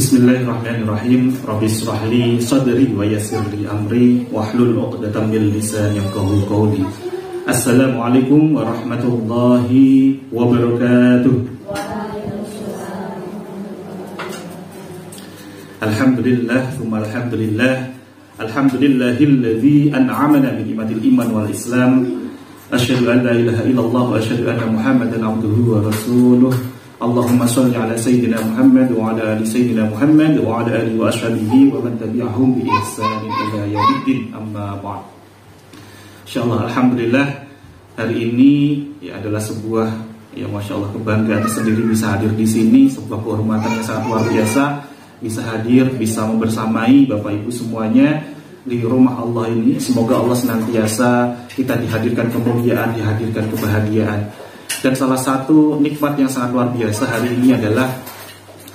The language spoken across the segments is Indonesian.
Bismillahirrahmanirrahim. Rabbi shrah li sadri wa yassir li amri wahlul 'uqdatam min lisani yafqahu qawli. Assalamualaikum warahmatullahi wabarakatuh. Alhamdulillah, tsumma alhamdulillah. Alhamdulillahilladzi an'amana bi ni'matil iman wal islam. Asyhadu an la ilaha illallah wa asyhadu anna Muhammadan abduhu wa rasuluh. Allahumma sholli ala sayyidina Muhammad wa ala ali sayyidina Muhammad wa ala alihi wa ashabihi wa man tabi'ahum bi ihsan ila yaumiddin, amma ba'd. Insyaallah, alhamdulillah, hari ini adalah sebuah Masya Allah, kebanggaan tersendiri bisa hadir di sini, sebuah kehormatan yang sangat luar biasa, bisa hadir, bisa membersamai Bapak Ibu semuanya di rumah Allah ini. Semoga Allah senantiasa kita dihadirkan kemuliaan, dihadirkan kebahagiaan. Dan salah satu nikmat yang sangat luar biasa hari ini adalah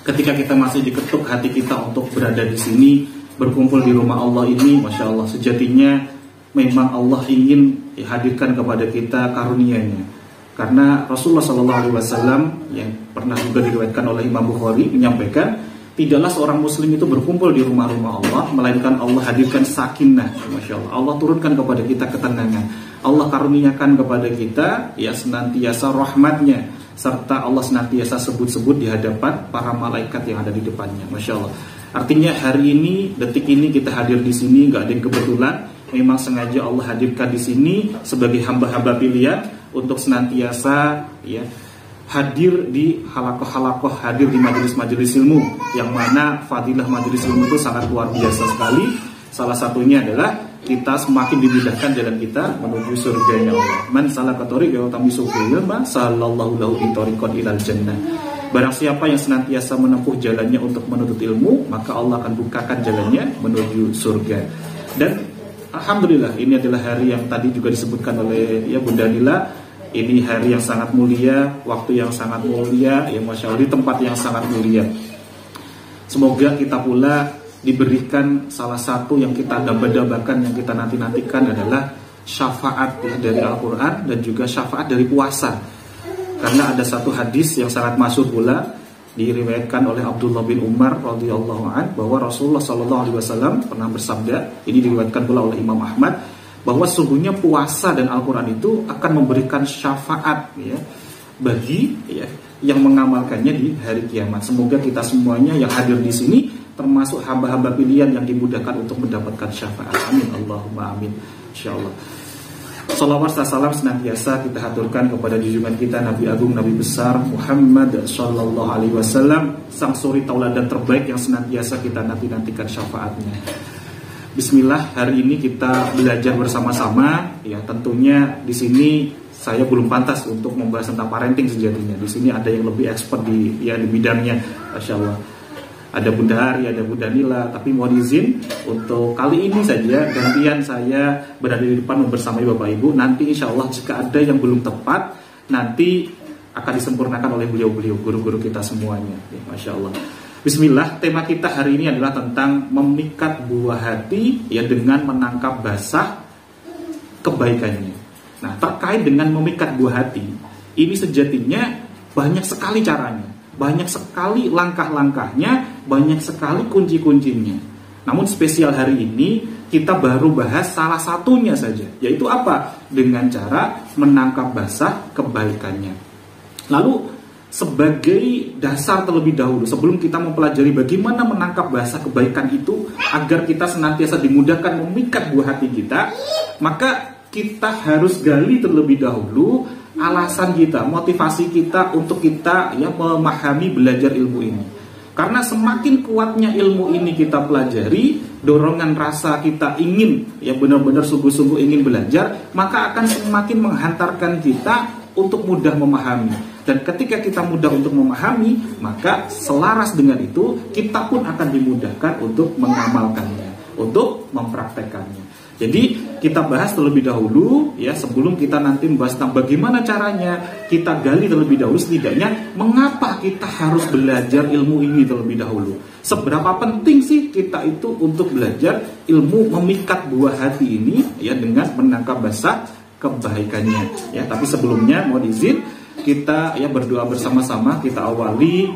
ketika kita masih diketuk hati kita untuk berada di sini, berkumpul di rumah Allah ini. Masya Allah, sejatinya memang Allah ingin hadirkan kepada kita karunia-Nya. Karena Rasulullah SAW yang pernah juga diriwayatkan oleh Imam Bukhari menyampaikan, tidaklah seorang muslim itu berkumpul di rumah-rumah Allah melainkan Allah hadirkan sakinah. Masya Allah, Allah turunkan kepada kita ketenangan, Allah karuniakan kepada kita senantiasa rahmatnya, serta Allah senantiasa sebut-sebut di hadapan para malaikat yang ada di depannya. Masya Allah. Artinya hari ini, detik ini kita hadir di sini nggak ada yang kebetulan. Memang sengaja Allah hadirkan di sini sebagai hamba-hamba pilihan untuk senantiasa hadir di halakoh-halakoh, hadir di majelis-majelis ilmu, yang mana fadilah majelis ilmu itu sangat luar biasa sekali. Salah satunya adalah kita semakin dimudahkan jalan kita menuju surganya Allah. Man salaka thariqan yaltamisu fihi ilman sahallallahu lahu bi thariqin ilal jannah. Barang siapa yang senantiasa menempuh jalannya untuk menuntut ilmu, maka Allah akan bukakan jalannya menuju surga. Dan alhamdulillah, ini adalah hari yang tadi juga disebutkan oleh Bunda Nila. Ini hari yang sangat mulia, waktu yang sangat mulia, Masya Allah, di tempat yang sangat mulia. Semoga kita pula diberikan salah satu yang kita dambakan, yang kita nanti-nantikan adalah syafaat dari Al-Quran dan juga syafaat dari puasa. Karena ada satu hadis yang sangat masyhur pula diriwayatkan oleh Abdullah bin Umar radhiyallahu anhu bahwa Rasulullah SAW pernah bersabda, ini diriwayatkan pula oleh Imam Ahmad, bahwa sesungguhnya puasa dan Al-Quran itu akan memberikan syafaat bagi yang mengamalkannya di hari kiamat. Semoga kita semuanya yang hadir di sini termasuk hamba-hamba pilihan yang dimudahkan untuk mendapatkan syafaat. Amin, Allahumma amin, insyaallah. Salawat dan salam senantiasa kita haturkan kepada junjungan kita Nabi Agung, Nabi besar Muhammad sallallahu alaihi wasallam, sang suri tauladan terbaik yang senantiasa kita nanti-nantikan syafaatnya. Bismillah, hari ini kita belajar bersama-sama. Tentunya di sini saya belum pantas untuk membahas tentang parenting sejatinya. Di sini ada yang lebih expert di bidangnya, Masya Allah. Ada Bunda Hari, ada Bunda Nila. Tapi mohon izin untuk kali ini saja gantian saya berada di depan membersamai Bapak Ibu. Nanti insya Allah jika ada yang belum tepat, nanti akan disempurnakan oleh beliau-beliau, guru-guru kita semuanya. Masya Allah. Bismillah, tema kita hari ini adalah tentang memikat buah hati dengan menangkap basah kebaikannya. Nah, terkait dengan memikat buah hati, ini sejatinya banyak sekali caranya, banyak sekali langkah-langkahnya, banyak sekali kunci-kuncinya. Namun spesial hari ini kita baru bahas salah satunya saja, yaitu apa? Dengan cara menangkap basah kebaikannya. Lalu sebagai dasar terlebih dahulu, sebelum kita mempelajari bagaimana menangkap bahasa kebaikan itu agar kita senantiasa dimudahkan memikat buah hati kita, maka kita harus gali terlebih dahulu alasan kita, motivasi kita untuk kita memahami belajar ilmu ini. Karena semakin kuatnya ilmu ini kita pelajari, dorongan rasa kita ingin benar-benar sungguh-sungguh ingin belajar, maka akan semakin menghantarkan kita untuk mudah memahami. Dan ketika kita mudah untuk memahami, maka selaras dengan itu kita pun akan dimudahkan untuk mengamalkannya, untuk mempraktekannya. Jadi kita bahas terlebih dahulu sebelum kita nanti membahas tentang bagaimana caranya, kita gali terlebih dahulu setidaknya mengapa kita harus belajar ilmu ini terlebih dahulu. Seberapa penting sih kita itu untuk belajar ilmu memikat buah hati ini dengan menangkap basah kebaikannya. Tapi sebelumnya mohon izin kita berdoa bersama-sama, kita awali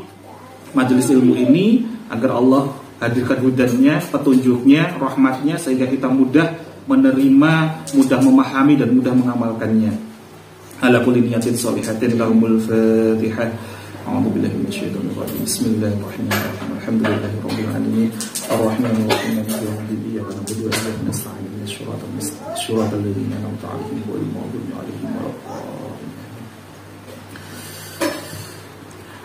majelis ilmu ini agar Allah hadirkan hudanya, petunjuknya, rahmatnya, sehingga kita mudah menerima, mudah memahami dan mudah mengamalkannya. Ala kulli niyatin sholihatin lahumul Fatihah. A'udzu billahi minasyaitonir rajim. Bismillahirrahmanirrahim. Alhamdulillahirabbil alamin. Arrahmanir rahim. Maliki yaumiddin. Iyyaka na'budu wa iyyaka nasta'in. Ihdinas siratal ladzina an'amta 'alaihim ghairil maghdubi 'alaihim waladdallin.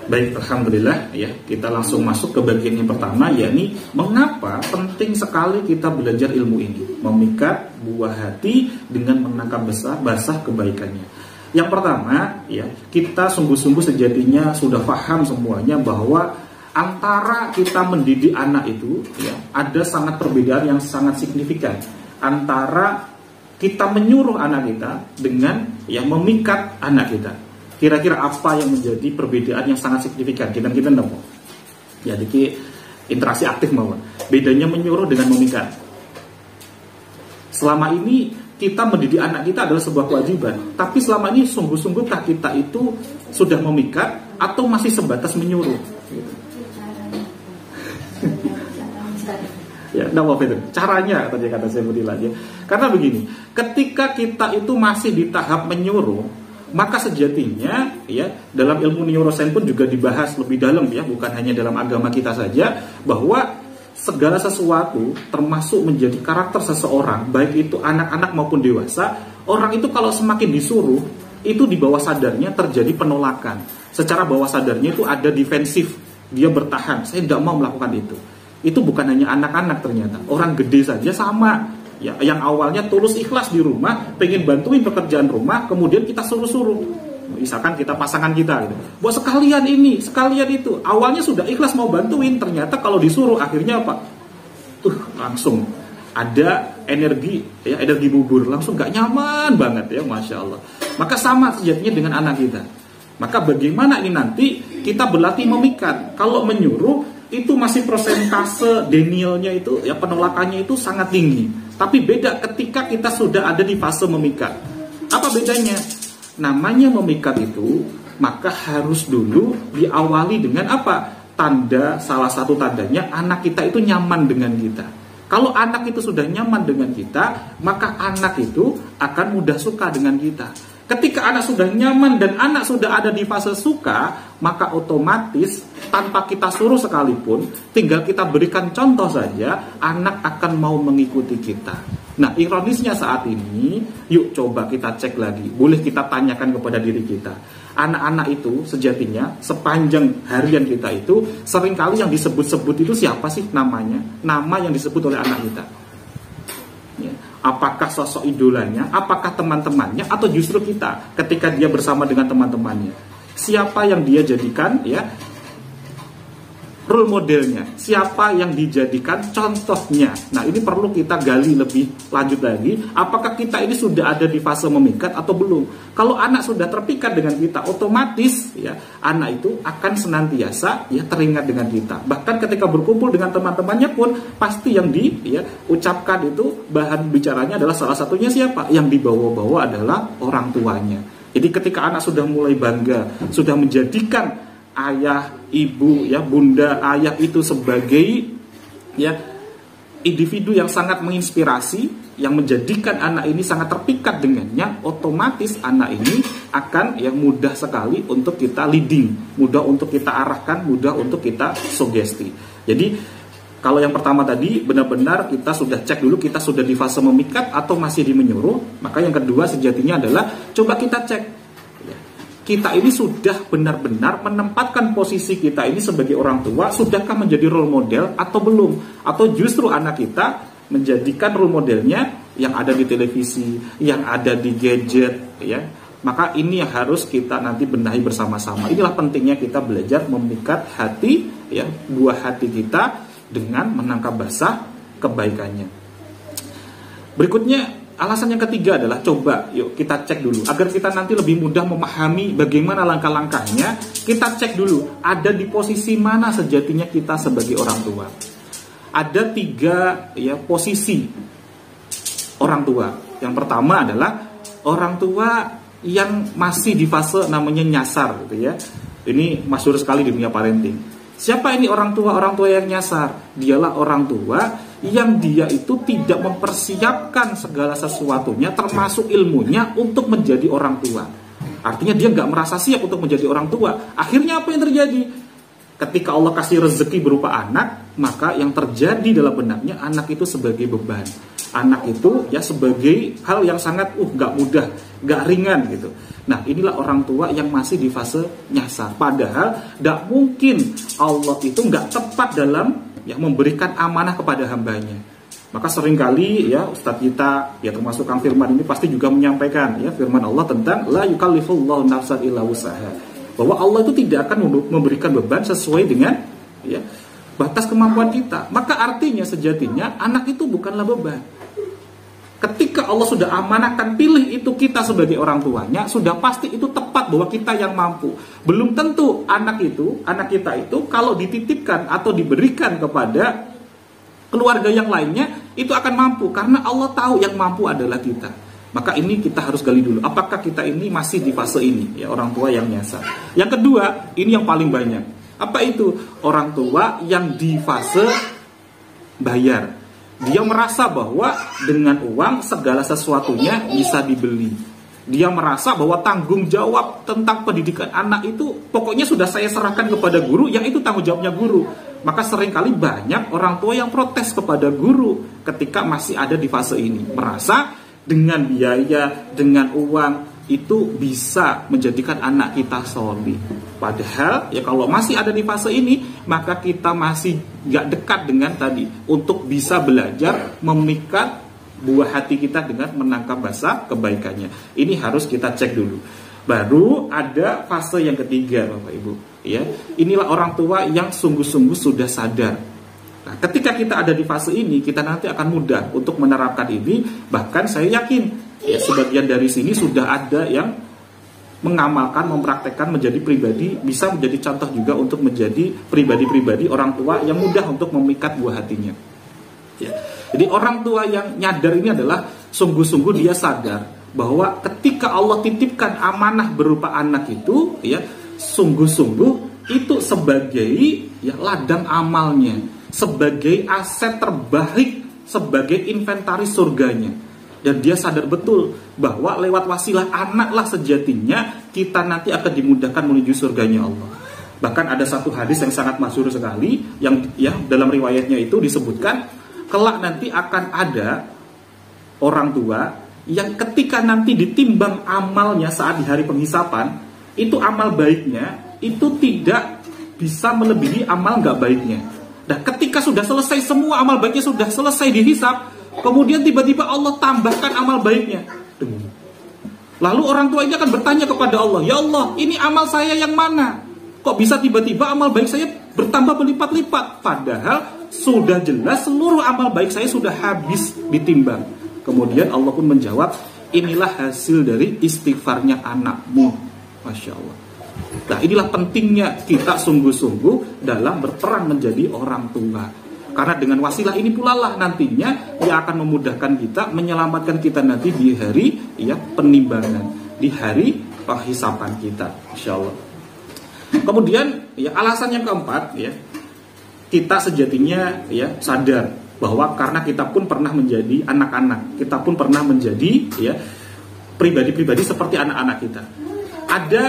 Baik, alhamdulillah ya. Kita langsung masuk ke bagian yang pertama, yakni mengapa penting sekali kita belajar ilmu ini, memikat buah hati dengan menangkap basah kebaikannya. Yang pertama, ya, kita sungguh-sungguh sejatinya sudah paham semuanya bahwa antara kita mendidik anak itu, ya, ada sangat perbedaan yang sangat signifikan antara kita menyuruh anak kita dengan yang memikat anak kita. Kira-kira apa yang menjadi perbedaan yang sangat signifikan? Kita nemu. Ya, jadi interaksi aktif mawon. Bedanya menyuruh dengan memikat. Selama ini kita mendidik anak kita adalah sebuah kewajiban, tapi selama ini sungguh-sungguhkah kita itu sudah memikat atau masih sebatas menyuruh? Ya, itu caranya tadi kata saya ya. Karena begini, ketika kita itu masih di tahap menyuruh, maka sejatinya ya dalam ilmu neurosains pun juga dibahas lebih dalam ya, bukan hanya dalam agama kita saja, bahwa segala sesuatu termasuk menjadi karakter seseorang, baik itu anak-anak maupun dewasa, orang itu kalau semakin disuruh, itu di bawah sadarnya terjadi penolakan. Secara bawah sadarnya itu ada defensif, dia bertahan, saya tidak mau melakukan itu. Itu bukan hanya anak-anak ternyata, orang gede saja sama. Ya, yang awalnya tulus ikhlas di rumah, pengen bantuin pekerjaan rumah, kemudian kita suruh-suruh. Misalkan kita pasangan kita gitu, buat sekalian ini, sekalian itu. Awalnya sudah ikhlas mau bantuin, ternyata kalau disuruh akhirnya apa? Langsung ada energi, ya, energi bubur, langsung gak nyaman banget ya, Masya Allah. Maka sama sejatinya dengan anak kita. Maka bagaimana ini nanti kita berlatih memikat. Kalau menyuruh itu masih persentase denialnya itu, ya, penolakannya itu sangat tinggi. Tapi beda ketika kita sudah ada di fase memikat. Apa bedanya? Namanya memikat itu, maka harus dulu diawali dengan apa? Tanda, salah satu tandanya anak kita itu nyaman dengan kita. Kalau anak itu sudah nyaman dengan kita, maka anak itu akan mudah suka dengan kita. Ketika anak sudah nyaman dan anak sudah ada di fase suka, maka otomatis tanpa kita suruh sekalipun, tinggal kita berikan contoh saja, anak akan mau mengikuti kita. Nah, ironisnya saat ini, yuk coba kita cek lagi. Boleh kita tanyakan kepada diri kita. Anak-anak itu sejatinya sepanjang harian kita itu seringkali yang disebut-sebut itu siapa sih namanya? Nama yang disebut oleh anak kita. Ya. Apakah sosok idolanya, apakah teman-temannya, atau justru kita ketika dia bersama dengan teman-temannya? Siapa yang dia jadikan ya role modelnya, siapa yang dijadikan contohnya. Nah, ini perlu kita gali lebih lanjut lagi. Apakah kita ini sudah ada di fase memikat atau belum? Kalau anak sudah terpikat dengan kita, otomatis ya anak itu akan senantiasa ya teringat dengan kita. Bahkan ketika berkumpul dengan teman-temannya pun pasti yang diucapkan itu bahan bicaranya adalah salah satunya siapa? Yang dibawa-bawa adalah orang tuanya. Jadi ketika anak sudah mulai bangga, sudah menjadikan ayah, ibu, ya, bunda, ayah itu sebagai ya individu yang sangat menginspirasi, yang menjadikan anak ini sangat terpikat dengannya, otomatis anak ini akan yang mudah sekali untuk kita leading, mudah untuk kita arahkan, mudah untuk kita sugesti. Jadi kalau yang pertama tadi benar-benar kita sudah cek dulu kita sudah di fase memikat atau masih di menyuruh. Maka yang kedua sejatinya adalah coba kita cek kita ini sudah benar-benar menempatkan posisi kita ini sebagai orang tua, sudahkah menjadi role model atau belum? Atau justru anak kita menjadikan role modelnya yang ada di televisi, yang ada di gadget, ya. Maka ini yang harus kita nanti benahi bersama-sama. Inilah pentingnya kita belajar memikat hati, ya, buah hati kita dengan menangkap basah kebaikannya. Berikutnya, alasan yang ketiga adalah coba yuk kita cek dulu agar kita nanti lebih mudah memahami bagaimana langkah-langkahnya. Kita cek dulu ada di posisi mana sejatinya kita sebagai orang tua. Ada 3 ya posisi orang tua. Yang pertama adalah orang tua yang masih di fase namanya nyasar gitu ya. Ini masyhur sekali di dunia parenting. Siapa ini orang tua? Orang tua yang nyasar. Dialah orang tua yang dia itu tidak mempersiapkan segala sesuatunya, termasuk ilmunya, untuk menjadi orang tua. Artinya dia nggak merasa siap untuk menjadi orang tua. Akhirnya apa yang terjadi? Ketika Allah kasih rezeki berupa anak, maka yang terjadi dalam benaknya anak itu sebagai beban. Anak itu ya sebagai hal yang sangat nggak mudah, nggak ringan gitu. Nah, inilah orang tua yang masih di fase nyasar. Padahal nggak mungkin Allah itu nggak tepat dalam ya memberikan amanah kepada hambanya. Maka seringkali ya Ustadz kita ya termasuk Kang Firman ini pasti juga menyampaikan ya firman Allah tentang la yukallifullahu nafsan illa wus'aha, bahwa Allah itu tidak akan memberikan beban sesuai dengan ya batas kemampuan kita. Maka artinya sejatinya anak itu bukanlah beban. Ketika Allah sudah amanahkan, pilih itu kita sebagai orang tuanya, sudah pasti itu tepat bahwa kita yang mampu. Belum tentu anak kita itu kalau dititipkan atau diberikan kepada keluarga yang lainnya itu akan mampu, karena Allah tahu yang mampu adalah kita. Maka ini kita harus gali dulu, apakah kita ini masih di fase ini ya orang tua yang nyasar. Yang kedua, ini yang paling banyak. Apa itu? Orang tua yang di fase bayar. Dia merasa bahwa dengan uang segala sesuatunya bisa dibeli. Dia merasa bahwa tanggung jawab tentang pendidikan anak itu pokoknya sudah saya serahkan kepada guru, yang itu tanggung jawabnya guru. Maka seringkali banyak orang tua yang protes kepada guru ketika masih ada di fase ini. Merasa dengan biaya, dengan uang itu bisa menjadikan anak kita soleh. Padahal ya kalau masih ada di fase ini, maka kita masih gak dekat dengan tadi untuk bisa belajar memikat buah hati kita dengan menangkap basah kebaikannya. Ini harus kita cek dulu. Baru ada fase yang ketiga, Bapak Ibu. Ya, inilah orang tua yang sungguh-sungguh sudah sadar. Nah, ketika kita ada di fase ini, kita nanti akan mudah untuk menerapkan ini. Bahkan saya yakin ya sebagian dari sini sudah ada yang mengamalkan, mempraktekkan menjadi pribadi, bisa menjadi contoh juga untuk menjadi pribadi-pribadi orang tua yang mudah untuk memikat buah hatinya. Ya. Jadi orang tua yang nyadar ini adalah sungguh-sungguh dia sadar bahwa ketika Allah titipkan amanah berupa anak itu, ya sungguh-sungguh itu sebagai ya ladang amalnya, sebagai aset terbaik, sebagai inventaris surganya. Dan dia sadar betul bahwa lewat wasilah anaklah sejatinya kita nanti akan dimudahkan menuju surganya Allah. Bahkan ada satu hadis yang sangat masyhur sekali, yang ya dalam riwayatnya itu disebutkan kelak nanti akan ada orang tua yang ketika nanti ditimbang amalnya saat di hari penghisapan, itu amal baiknya itu tidak bisa melebihi amal nggak baiknya. Dan ketika sudah selesai semua amal baiknya sudah selesai dihisap, kemudian tiba-tiba Allah tambahkan amal baiknya. Lalu orang tua ini akan bertanya kepada Allah, ya Allah, ini amal saya yang mana? Kok bisa tiba-tiba amal baik saya bertambah berlipat-lipat? Padahal sudah jelas seluruh amal baik saya sudah habis ditimbang. Kemudian Allah pun menjawab, inilah hasil dari istighfarnya anakmu. Masya Allah. Nah, inilah pentingnya kita sungguh-sungguh dalam berperan menjadi orang tua. Karena dengan wasilah ini pula lah nantinya ia akan memudahkan kita, menyelamatkan kita nanti di hari ya penimbangan, di hari penghisapan kita, insya Allah. Kemudian ya alasan yang keempat ya, kita sejatinya ya sadar bahwa karena kita pun pernah menjadi anak-anak, kita pun pernah menjadi ya pribadi-pribadi seperti anak-anak kita. Ada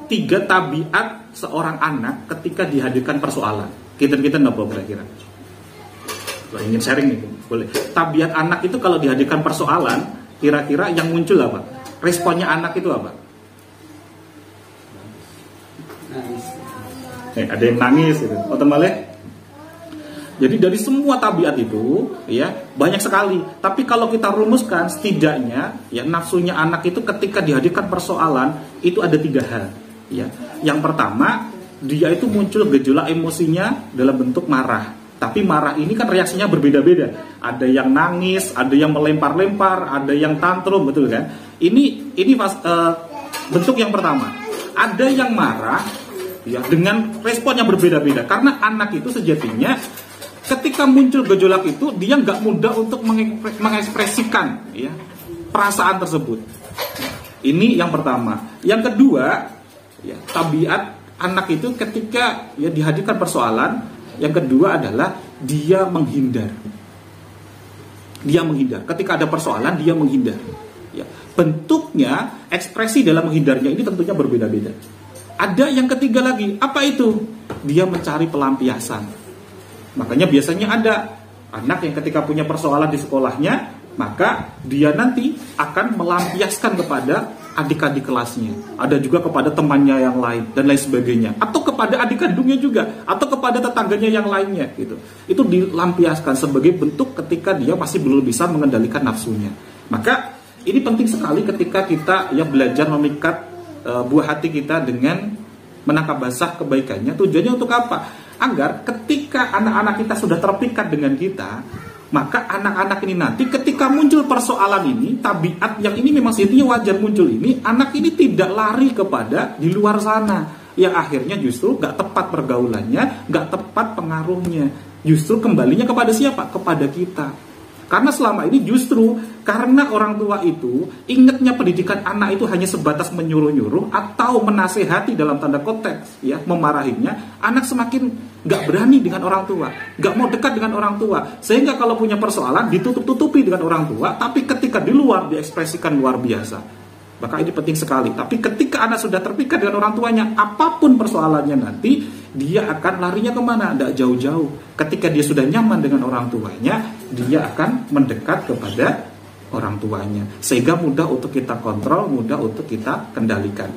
3 tabiat seorang anak ketika dihadirkan persoalan. Kita apa kira-kira? Ingin sharing nih, boleh. Tabiat anak itu kalau dihadirkan persoalan, kira-kira yang muncul apa? Responnya anak itu apa? Nangis. Ada yang nangis gitu. Otomatis. Jadi dari semua tabiat itu, ya banyak sekali. Tapi kalau kita rumuskan, setidaknya, ya nafsunya anak itu ketika dihadirkan persoalan itu ada 3 hal. Ya, yang pertama, dia itu muncul gejolak emosinya dalam bentuk marah. Tapi marah ini kan reaksinya berbeda-beda. Ada yang nangis, ada yang melempar-lempar, ada yang tantrum, betul kan? Ini bentuk yang pertama. Ada yang marah, ya dengan respon yang berbeda-beda. Karena anak itu sejatinya ketika muncul gejolak itu dia nggak mudah untuk mengekspresikan ya perasaan tersebut. Ini yang pertama. Yang kedua, ya tabiat anak itu ketika ya dihadirkan persoalan, yang kedua adalah dia menghindar. Dia menghindar. Ketika ada persoalan, dia menghindar. Ya. Bentuknya, ekspresi dalam menghindarnya ini tentunya berbeda-beda. Ada yang ketiga lagi, apa itu? Dia mencari pelampiasan. Makanya biasanya ada anak yang ketika punya persoalan di sekolahnya, maka dia nanti akan melampiaskan kepada adik-adik kelasnya, ada juga kepada temannya yang lain dan lain sebagainya, atau kepada adik kandungnya juga, atau kepada tetangganya yang lainnya gitu. Itu dilampiaskan sebagai bentuk ketika dia masih belum bisa mengendalikan nafsunya. Maka ini penting sekali ketika kita ya belajar memikat buah hati kita dengan menangkap basah kebaikannya. Tujuannya untuk apa? Agar ketika anak-anak kita sudah terpikat dengan kita, maka anak-anak ini nanti ketika muncul persoalan ini, tabiat yang ini memang sejatinya wajar muncul ini, anak ini tidak lari kepada di luar sana, yang akhirnya justru gak tepat pergaulannya, gak tepat pengaruhnya, justru kembalinya kepada siapa? Kepada kita. Karena selama ini justru karena orang tua itu ingatnya pendidikan anak itu hanya sebatas menyuruh-nyuruh atau menasehati dalam tanda konteks ya, memarahinya, anak semakin gak berani dengan orang tua, gak mau dekat dengan orang tua, sehingga kalau punya persoalan ditutup-tutupi dengan orang tua, tapi ketika di luar diekspresikan luar biasa. Maka ini penting sekali. Tapi ketika anak sudah terpikat dengan orang tuanya, apapun persoalannya nanti, dia akan larinya kemana? Tidak jauh-jauh. Ketika dia sudah nyaman dengan orang tuanya, dia akan mendekat kepada orang tuanya. Sehingga mudah untuk kita kontrol, mudah untuk kita kendalikan.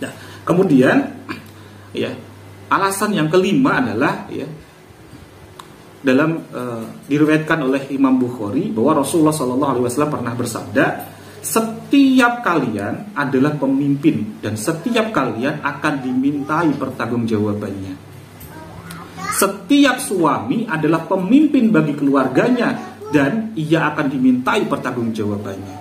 Nah, kemudian, ya, alasan yang kelima adalah, ya, dalam diriwayatkan oleh Imam Bukhari bahwa Rasulullah SAW pernah bersabda, setiap kalian adalah pemimpin dan setiap kalian akan dimintai pertanggungjawabannya. Setiap suami adalah pemimpin bagi keluarganya dan ia akan dimintai pertanggungjawabannya.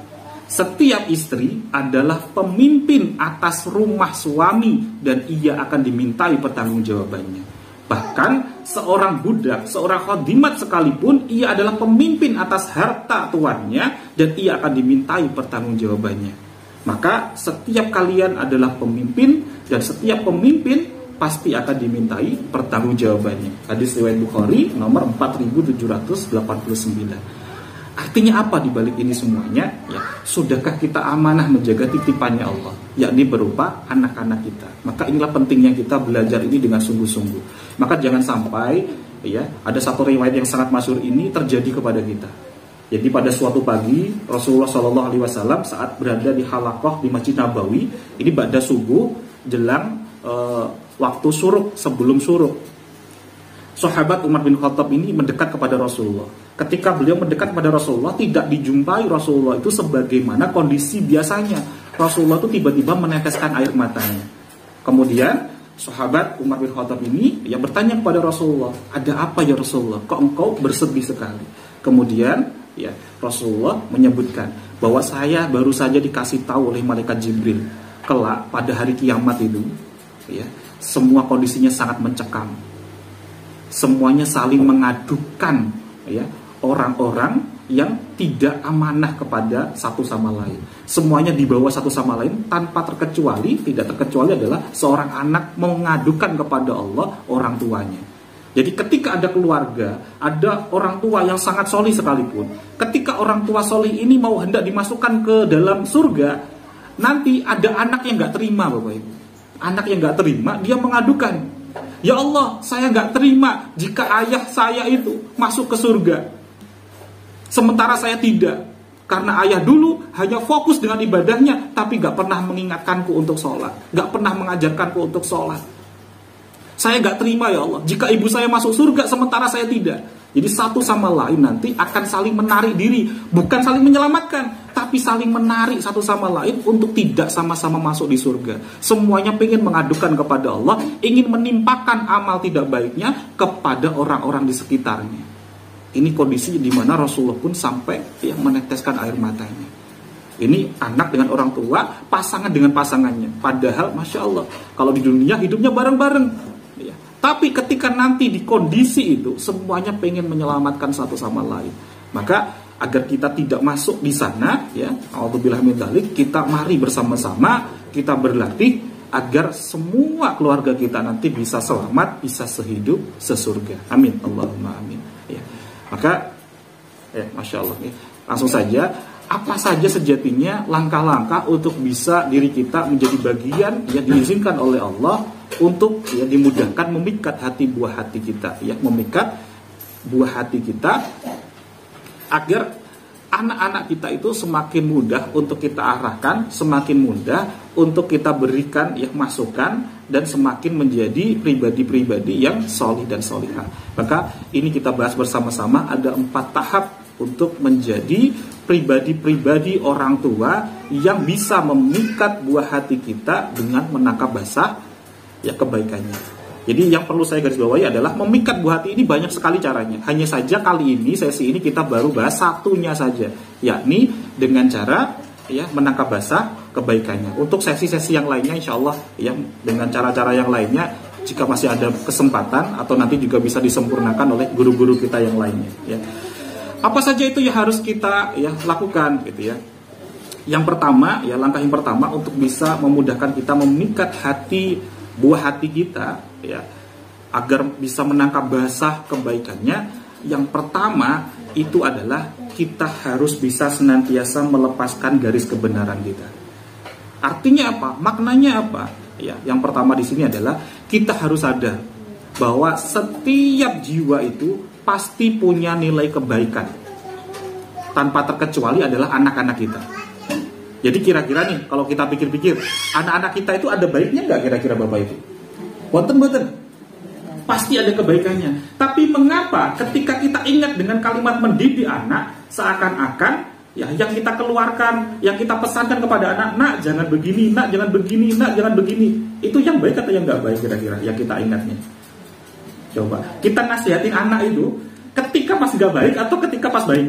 Setiap istri adalah pemimpin atas rumah suami dan ia akan dimintai pertanggungjawabannya. Bahkan seorang budak, seorang khadimat sekalipun, ia adalah pemimpin atas harta tuannya dan ia akan dimintai pertanggungjawabannya. Maka setiap kalian adalah pemimpin dan setiap pemimpin pasti akan dimintai pertanggungjawabannya. Hadis riwayat Bukhari nomor 4789. Artinya apa di balik ini semuanya? Ya, sudahkah kita amanah menjaga titipannya Allah, yakni berupa anak-anak kita? Maka inilah pentingnya kita belajar ini dengan sungguh-sungguh. Maka jangan sampai ya ada satu riwayat yang sangat masyhur ini terjadi kepada kita. Jadi pada suatu pagi Rasulullah SAW saat berada di halaqah di Masjid Nabawi, ini ba'da subuh jelang waktu syuruk, sebelum syuruk, sahabat Umar bin Khattab ini mendekat kepada Rasulullah. Ketika beliau mendekat kepada Rasulullah, tidak dijumpai Rasulullah itu sebagaimana kondisi biasanya. Rasulullah itu tiba-tiba meneteskan air matanya. Kemudian sahabat Umar bin Khattab ini yang bertanya kepada Rasulullah, ada apa ya Rasulullah? Kok engkau bersedih sekali? Kemudian ya Rasulullah menyebutkan bahwa saya baru saja dikasih tahu oleh malaikat Jibril, kelak pada hari kiamat itu, ya semua kondisinya sangat mencekam. Semuanya saling mengadukan, ya orang-orang yang tidak amanah kepada satu sama lain. Semuanya dibawa satu sama lain tanpa terkecuali, tidak terkecuali adalah seorang anak mengadukan kepada Allah orang tuanya. Jadi ketika ada keluarga, ada orang tua yang sangat solih sekalipun, ketika orang tua solih ini mau hendak dimasukkan ke dalam surga, nanti ada anak yang gak terima, Bapak Ibu. Anak yang gak terima, dia mengadukan, ya Allah, saya gak terima jika ayah saya itu masuk ke surga, sementara saya tidak. Karena ayah dulu hanya fokus dengan ibadahnya, tapi gak pernah mengingatkanku untuk sholat, gak pernah mengajarkanku untuk sholat. Saya gak terima ya Allah jika ibu saya masuk surga, sementara saya tidak. Jadi satu sama lain nanti akan saling menarik diri, bukan saling menyelamatkan, tapi saling menarik satu sama lain untuk tidak sama-sama masuk di surga. Semuanya ingin mengadukan kepada Allah, ingin menimpakan amal tidak baiknya kepada orang-orang di sekitarnya. Ini kondisi di mana Rasulullah pun sampai yang meneteskan air matanya. Ini anak dengan orang tua, pasangan dengan pasangannya. Padahal Masya Allah, kalau di dunia hidupnya bareng-bareng, ya. Tapi ketika nanti di kondisi itu, semuanya pengen menyelamatkan satu sama lain. Maka agar kita tidak masuk di sana, ya, a'udzubillah min dzalik, kita mari bersama-sama, kita berlatih agar semua keluarga kita nanti bisa selamat, bisa sehidup sesurga. Amin, Allahumma amin. Ya. Maka, Masya Allah, ya. Langsung saja, apa saja sejatinya langkah-langkah untuk bisa diri kita menjadi bagian yang diizinkan oleh Allah untuk dimudahkan memikat hati buah hati kita, memikat buah hati kita agar anak-anak kita itu semakin mudah untuk kita arahkan, semakin mudah untuk kita berikan masukan, dan semakin menjadi pribadi-pribadi yang solih dan solihah. Maka ini kita bahas bersama-sama, ada 4 tahap untuk menjadi pribadi-pribadi orang tua yang bisa memikat buah hati kita dengan menangkap basah kebaikannya. Jadi yang perlu saya garis bawahi adalah memikat buah hati ini banyak sekali caranya. Hanya saja kali ini, sesi ini kita baru bahas satunya saja, yakni dengan cara menangkap basah kebaikannya. Untuk sesi-sesi yang lainnya insya Allah dengan cara-cara yang lainnya, jika masih ada kesempatan atau nanti juga bisa disempurnakan oleh guru-guru kita yang lainnya. Apa saja itu yang harus kita lakukan gitu ya. Yang pertama, langkah yang pertama untuk bisa memudahkan kita memikat hati buah hati kita agar bisa menangkap basah kebaikannya, yang pertama itu adalah kita harus bisa senantiasa melepaskan garis kebenaran kita. Artinya apa? Maknanya apa? Yang pertama di sini adalah kita harus sadar bahwa setiap jiwa itu pasti punya nilai kebaikan, tanpa terkecuali adalah anak-anak kita. Jadi kira-kira nih, kalau kita pikir-pikir, anak-anak kita itu ada baiknya nggak kira-kira Bapak Ibu? Boten. Pasti ada kebaikannya. Tapi mengapa ketika kita ingat dengan kalimat mendidik anak, seakan-akan yang kita keluarkan, yang kita pesankan kepada anak, nak jangan begini, nak jangan begini, nak jangan begini. Itu yang baik atau yang nggak baik kira-kira? Yang kita ingatnya. Coba, kita nasihatin anak itu ketika pas nggak baik atau ketika pas baik?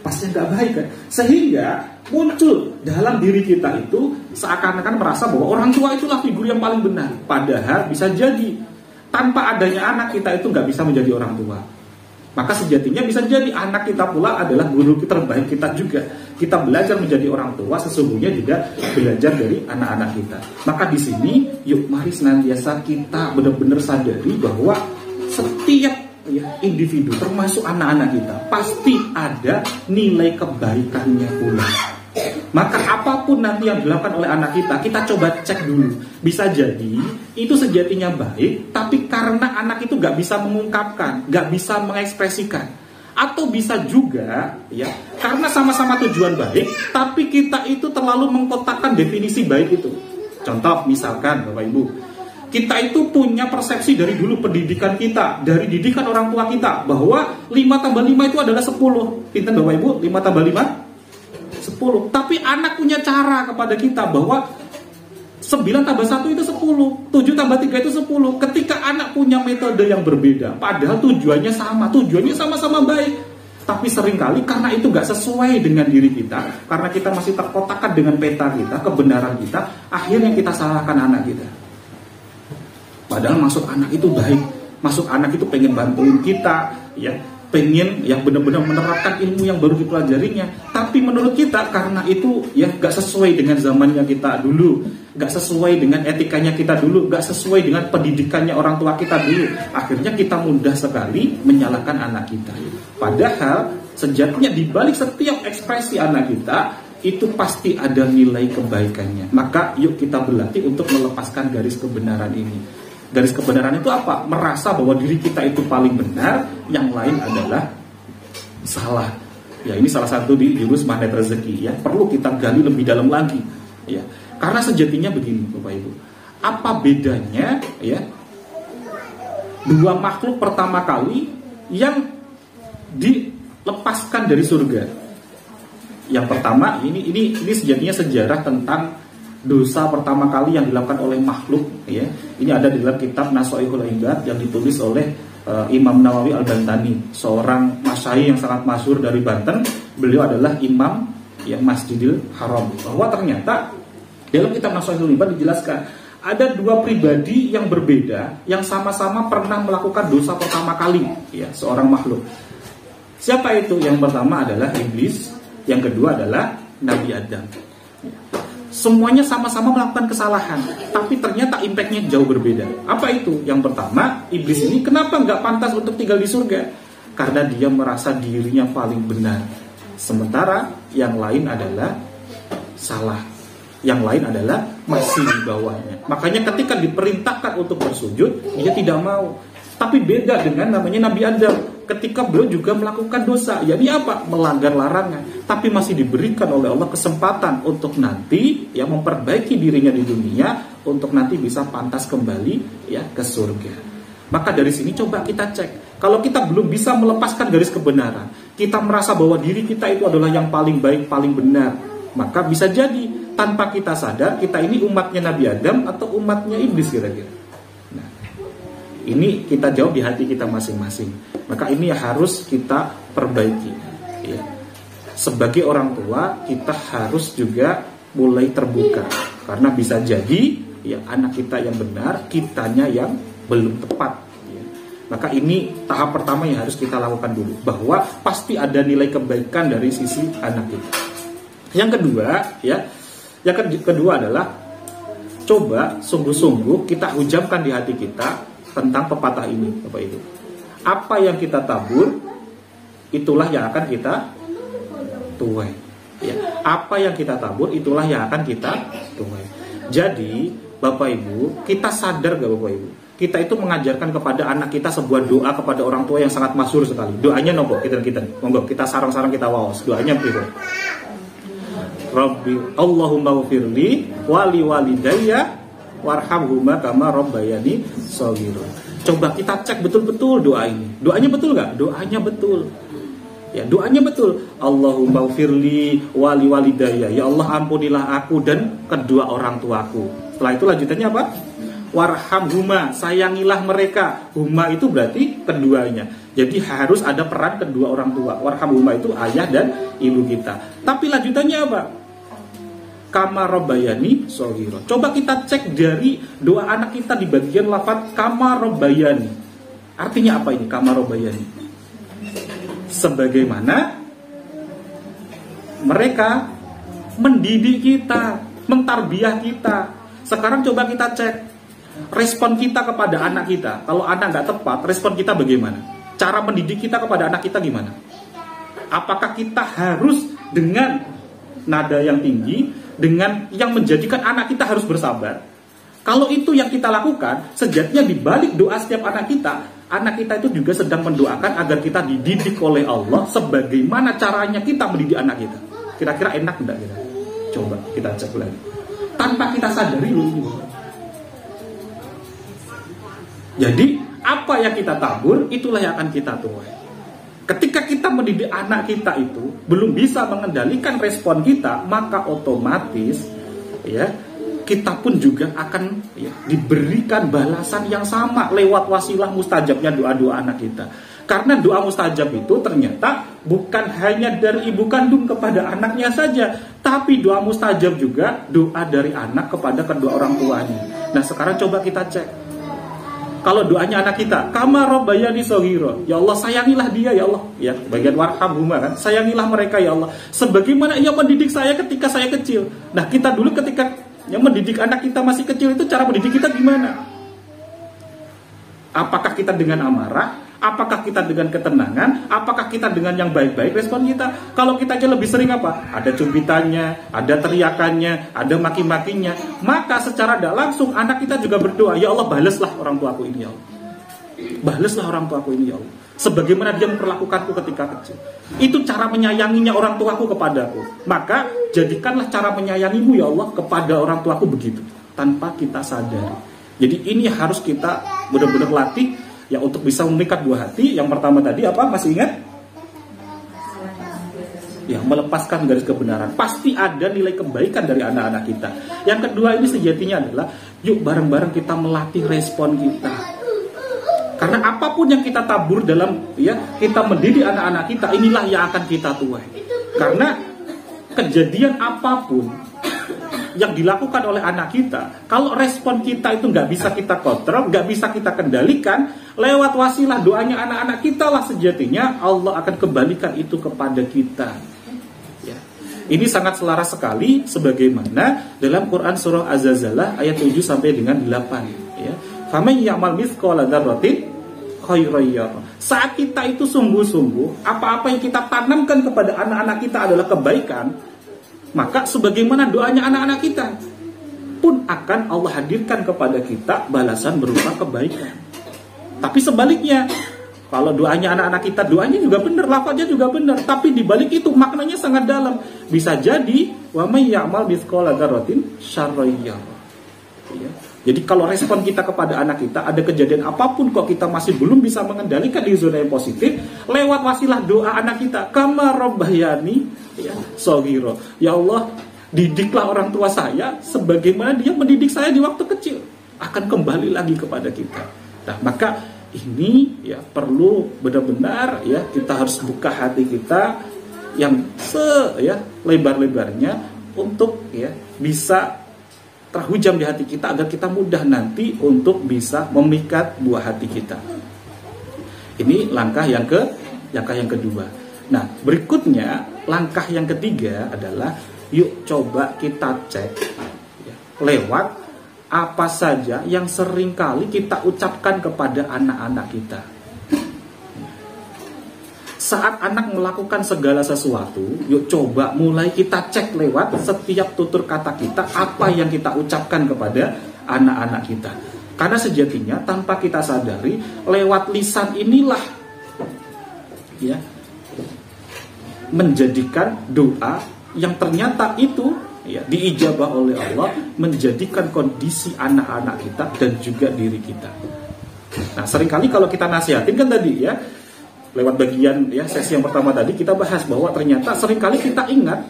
Pasti nggak baik kan? Sehingga muncul dalam diri kita itu seakan-akan merasa bahwa orang tua itulah figur yang paling benar. Padahal bisa jadi tanpa adanya anak kita itu nggak bisa menjadi orang tua. Maka sejatinya bisa jadi anak kita pula adalah guru terbaik kita juga. Kita belajar menjadi orang tua sesungguhnya juga belajar dari anak-anak kita. Maka di sini yuk mari senantiasa kita benar-benar sadari bahwa setiap individu termasuk anak-anak kita pasti ada nilai kebaikannya pula. Maka apapun nanti yang dilakukan oleh anak kita, kita coba cek dulu. Bisa jadi itu sejatinya baik, tapi karena anak itu gak bisa mengungkapkan, gak bisa mengekspresikan. Atau bisa juga karena sama-sama tujuan baik, tapi kita itu terlalu mengkotakkan definisi baik itu. Contoh misalkan Bapak Ibu, kita itu punya persepsi dari dulu pendidikan kita, dari didikan orang tua kita, bahwa 5 tambah 5 itu adalah 10. Pinten Bapak Ibu? 5 tambah 5? 10. Tapi anak punya cara kepada kita bahwa 9 tambah 1 itu 10, 7 tambah 3 itu 10. Ketika anak punya metode yang berbeda, padahal tujuannya sama-sama baik, tapi seringkali karena itu gak sesuai dengan diri kita, karena kita masih terkotakkan dengan peta kita, kebenaran kita, akhirnya kita salahkan anak kita. Padahal maksud anak itu baik, maksud anak itu pengen bantuin kita, pengen yang benar-benar menerapkan ilmu yang baru dipelajarinya. Tapi menurut kita karena itu gak sesuai dengan zamannya kita dulu, gak sesuai dengan etikanya kita dulu, gak sesuai dengan pendidikannya orang tua kita dulu. Akhirnya kita mudah sekali menyalahkan anak kita. Padahal sejatinya di balik setiap ekspresi anak kita itu pasti ada nilai kebaikannya. Maka yuk kita berlatih untuk melepaskan garis kebenaran ini. Garis kebenaran itu apa? Merasa bahwa diri kita itu paling benar, yang lain adalah salah. Ini salah satu di jurus magnet rezeki. Perlu kita gali lebih dalam lagi. Karena sejatinya begini, Bapak Ibu. Apa bedanya dua makhluk pertama kali yang dilepaskan dari surga? Yang pertama, ini sejatinya sejarah tentang dosa pertama kali yang dilakukan oleh makhluk. Ini ada di dalam kitab Nasoihul Ibad yang ditulis oleh Imam Nawawi Al-Bantani, seorang masyayikh yang sangat masyhur dari Banten. Beliau adalah imam Masjidil Haram. Bahwa ternyata dalam kitab Nasoihul Ibad dijelaskan ada dua pribadi yang berbeda yang sama-sama pernah melakukan dosa pertama kali, seorang makhluk. Siapa itu? Yang pertama adalah iblis, yang kedua adalah Nabi Adam. semuanya sama-sama melakukan kesalahan, tapi ternyata impactnya jauh berbeda. Apa itu? Yang pertama, iblis ini kenapa nggak pantas untuk tinggal di surga? Karena dia merasa dirinya paling benar, sementara yang lain adalah salah, yang lain adalah masih di bawahnya. Makanya ketika diperintahkan untuk bersujud, dia tidak mau. Tapi beda dengan namanya Nabi Adam, ketika beliau juga melakukan dosa, yakni apa? Melanggar larangan, tapi masih diberikan oleh Allah kesempatan untuk nanti ya memperbaiki dirinya di dunia, untuk nanti bisa pantas kembali ya ke surga. Maka dari sini coba kita cek, kalau kita belum bisa melepaskan garis kebenaran, kita merasa bahwa diri kita itu adalah yang paling baik, paling benar, maka bisa jadi tanpa kita sadar kita ini umatnya Nabi Adam atau umatnya iblis kira-kira. Ini kita jawab di hati kita masing-masing. Maka ini harus kita perbaiki ya. Sebagai orang tua kita harus juga mulai terbuka, karena bisa jadi ya anak kita yang benar, kitanya yang belum tepat ya. Maka ini tahap pertama yang harus kita lakukan dulu, bahwa pasti ada nilai kebaikan dari sisi anak kita. Yang kedua ya, yang kedua adalah coba sungguh-sungguh kita hujamkan di hati kita tentang pepatah ini, Bapak Ibu. Apa yang kita tabur, itulah yang akan kita tuai. Ya. Apa yang kita tabur, itulah yang akan kita tuai. Jadi, Bapak Ibu, kita sadar gak Bapak Ibu? Kita itu mengajarkan kepada anak kita sebuah doa kepada orang tua yang sangat masyhur sekali. Doanya nopo kita monggo kita sarang-sarang kita waos. Doanya begitu. Rabbi Allahumma ghfirli wali walidayya warhamhuma kama rabbayani shaghira. Coba kita cek betul-betul doa ini. Doanya betul nggak? Doanya betul. Ya, doanya betul. Allahumma ghfirli wali walidayya. Ya Allah, ampunilah aku dan kedua orang tuaku. Setelah itu lanjutannya apa? Warhamhuma, sayangilah mereka. Huma itu berarti keduanya. Jadi harus ada peran kedua orang tua. Warhamhuma itu ayah dan ibu kita. Tapi lanjutannya apa? Kama rabbayani shaghira. Coba kita cek dari doa anak kita di bagian lafaz kama rabbayani. Artinya apa ini kama rabbayani? Sebagaimana mereka mendidik kita, mentarbiyah kita. Sekarang coba kita cek respon kita kepada anak kita. Kalau anak nggak tepat, respon kita bagaimana? Cara mendidik kita kepada anak kita gimana? Apakah kita harus dengan nada yang tinggi, dengan yang menjadikan anak kita harus bersabar? Kalau itu yang kita lakukan, sejatinya di balik doa setiap anak kita itu juga sedang mendoakan agar kita dididik oleh Allah sebagaimana caranya kita mendidik anak kita. Kira-kira enak enggak kira? Coba kita cek lagi. Tanpa kita sadari loh. Jadi, apa yang kita tabur, itulah yang akan kita tuai. Ketika kita mendidik anak kita itu belum bisa mengendalikan respon kita, maka otomatis ya kita pun juga akan ya, diberikan balasan yang sama lewat wasilah mustajabnya doa-doa anak kita. Karena doa mustajab itu ternyata bukan hanya dari ibu kandung kepada anaknya saja, tapi doa mustajab juga doa dari anak kepada kedua orang tuanya. Nah sekarang coba kita cek. Kalau doanya anak kita, kama rabbayani shaghira, ya Allah sayangilah dia ya Allah, ya bagian warhamhuma kan, sayangilah mereka ya Allah, sebagaimana ia mendidik saya ketika saya kecil. Nah kita dulu ketika yang mendidik anak kita masih kecil itu cara mendidik kita gimana? Apakah kita dengan amarah? Apakah kita dengan ketenangan? Apakah kita dengan yang baik-baik respon kita? Kalau kita aja lebih sering apa? Ada cumbitannya, ada teriakannya, ada maki-makinya. Maka secara tidak langsung anak kita juga berdoa, ya Allah balaslah orang tuaku ini ya Allah. Balaslah orang tuaku ini ya Allah. Sebagaimana dia memperlakukanku ketika kecil. Itu cara menyayanginya orang tuaku kepadaku. Maka jadikanlah cara menyayangimu ya Allah kepada orang tuaku begitu. Tanpa kita sadari. Jadi ini harus kita benar-benar latih ya untuk bisa memikat buah hati. Yang pertama tadi apa? Masih ingat? Ya, melepaskan garis kebenaran. Pasti ada nilai kebaikan dari anak-anak kita. Yang kedua ini sejatinya adalah yuk bareng-bareng kita melatih respon kita. Karena apapun yang kita tabur dalam ya kita mendidik anak-anak kita, inilah yang akan kita tuai. Karena kejadian apapun yang dilakukan oleh anak kita, kalau respon kita itu nggak bisa kita kontrol, nggak bisa kita kendalikan, lewat wasilah doanya anak-anak kita lah sejatinya Allah akan kembalikan itu kepada kita. Ya. Ini sangat selaras sekali sebagaimana dalam Quran surah Az-Zalzalah ayat 7 sampai dengan 8 ya. Faman ya'mal mithqala dzarratin khairan yarah. Saat kita itu sungguh-sungguh, apa-apa yang kita tanamkan kepada anak-anak kita adalah kebaikan, maka sebagaimana doanya anak-anak kita pun akan Allah hadirkan kepada kita balasan berupa kebaikan. Tapi sebaliknya, kalau doanya anak-anak kita, doanya juga benar, lafaznya juga benar, tapi dibalik itu maknanya sangat dalam. Bisa jadi wa may ya'mal mithqala dzarratin syarran yarah. Ya. Jadi kalau respon kita kepada anak kita, ada kejadian apapun kok kita masih belum bisa mengendalikan di zona yang positif, lewat wasilah doa anak kita, kama rabbayani ya shaghira. Ya Allah, didiklah orang tua saya sebagaimana dia mendidik saya di waktu kecil, akan kembali lagi kepada kita. Nah, maka ini ya perlu benar-benar ya kita harus buka hati kita yang lebar-lebarnya untuk ya bisa terhujam di hati kita agar kita mudah nanti untuk bisa memikat buah hati kita. Ini langkah yang kedua. Nah, berikutnya langkah yang ketiga adalah yuk coba kita cek ya, lewat apa saja yang sering kali kita ucapkan kepada anak-anak kita. Saat anak melakukan segala sesuatu, yuk coba mulai kita cek lewat setiap tutur kata kita apa yang kita ucapkan kepada anak-anak kita. Karena sejatinya tanpa kita sadari, lewat lisan inilah ya menjadikan doa yang ternyata itu ya diijabah oleh Allah, menjadikan kondisi anak-anak kita dan juga diri kita. Nah, seringkali kalau kita nasihatin kan tadi ya, lewat bagian ya sesi yang pertama tadi kita bahas bahwa ternyata seringkali kita ingat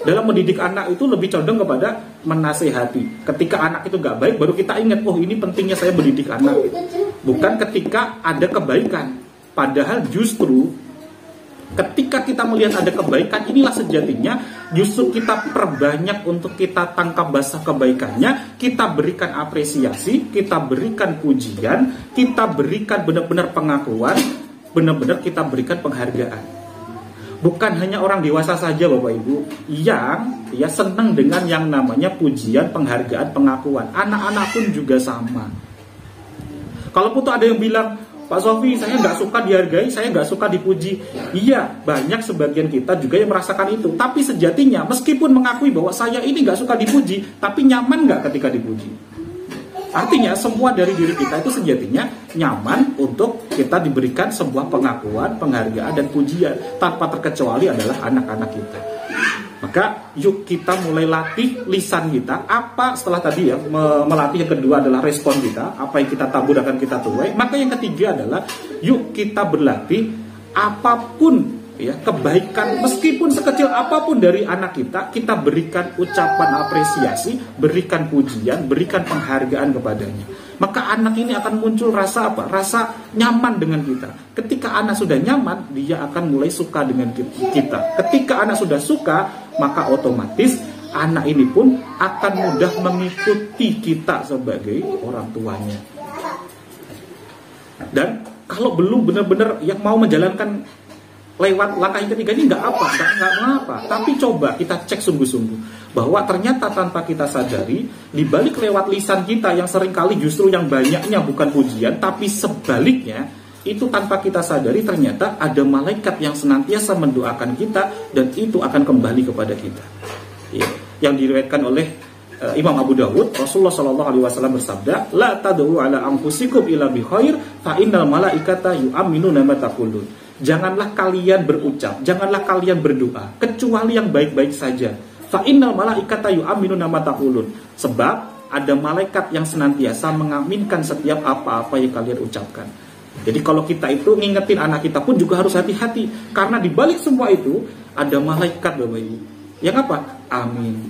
dalam mendidik anak itu lebih condong kepada menasehati. Ketika anak itu gak baik baru kita ingat, oh ini pentingnya saya mendidik anak. Bukan ketika ada kebaikan. Padahal justru ketika kita melihat ada kebaikan, inilah sejatinya justru kita perbanyak untuk kita tangkap basah kebaikannya, kita berikan apresiasi, kita berikan pujian, kita berikan benar-benar pengakuan, benar-benar kita berikan penghargaan. Bukan hanya orang dewasa saja Bapak Ibu yang ya senang dengan yang namanya pujian, penghargaan, pengakuan. Anak-anak pun juga sama. Kalaupun tuh ada yang bilang, Pak Sofi, saya nggak suka dihargai, saya nggak suka dipuji. Iya, banyak sebagian kita juga yang merasakan itu. Tapi sejatinya, meskipun mengakui bahwa saya ini nggak suka dipuji, tapi nyaman nggak ketika dipuji? Artinya semua dari diri kita itu sejatinya nyaman untuk kita diberikan sebuah pengakuan, penghargaan, dan pujian. Tanpa terkecuali adalah anak-anak kita. Maka yuk kita mulai latih lisan kita. Apa setelah tadi ya melatih yang kedua adalah respon kita. Apa yang kita tabur akan kita tuai. Maka yang ketiga adalah yuk kita berlatih apapun ya kebaikan meskipun sekecil apapun dari anak kita, kita berikan ucapan apresiasi, berikan pujian, berikan penghargaan kepadanya. Maka anak ini akan muncul rasa apa? Rasa nyaman dengan kita. Ketika anak sudah nyaman, dia akan mulai suka dengan kita. Ketika anak sudah suka, maka otomatis anak ini pun akan mudah mengikuti kita sebagai orang tuanya. Dan kalau belum benar-benar yang mau menjalankan lewat langkah yang ketiga ini nggak apa, tapi coba kita cek sungguh-sungguh bahwa ternyata tanpa kita sadari di balik lewat lisan kita yang seringkali justru yang banyaknya bukan pujian, tapi sebaliknya itu tanpa kita sadari ternyata ada malaikat yang senantiasa mendoakan kita dan itu akan kembali kepada kita. Ya, yang diriwayatkan oleh Imam Abu Dawud, Rasulullah SAW bersabda, la tad'u ala anfusikum illa bi khair fa innal malaikata yu'minuna ma taqulun. Janganlah kalian berucap, janganlah kalian berdoa kecuali yang baik-baik saja. Fa innal malaikata yu'minuna ma taqulun. Sebab ada malaikat yang senantiasa mengaminkan setiap apa-apa yang kalian ucapkan. Jadi kalau kita itu ngingetin anak kita pun juga harus hati-hati, karena di balik semua itu ada malaikat Bapak Ibu. Yang apa? Amin.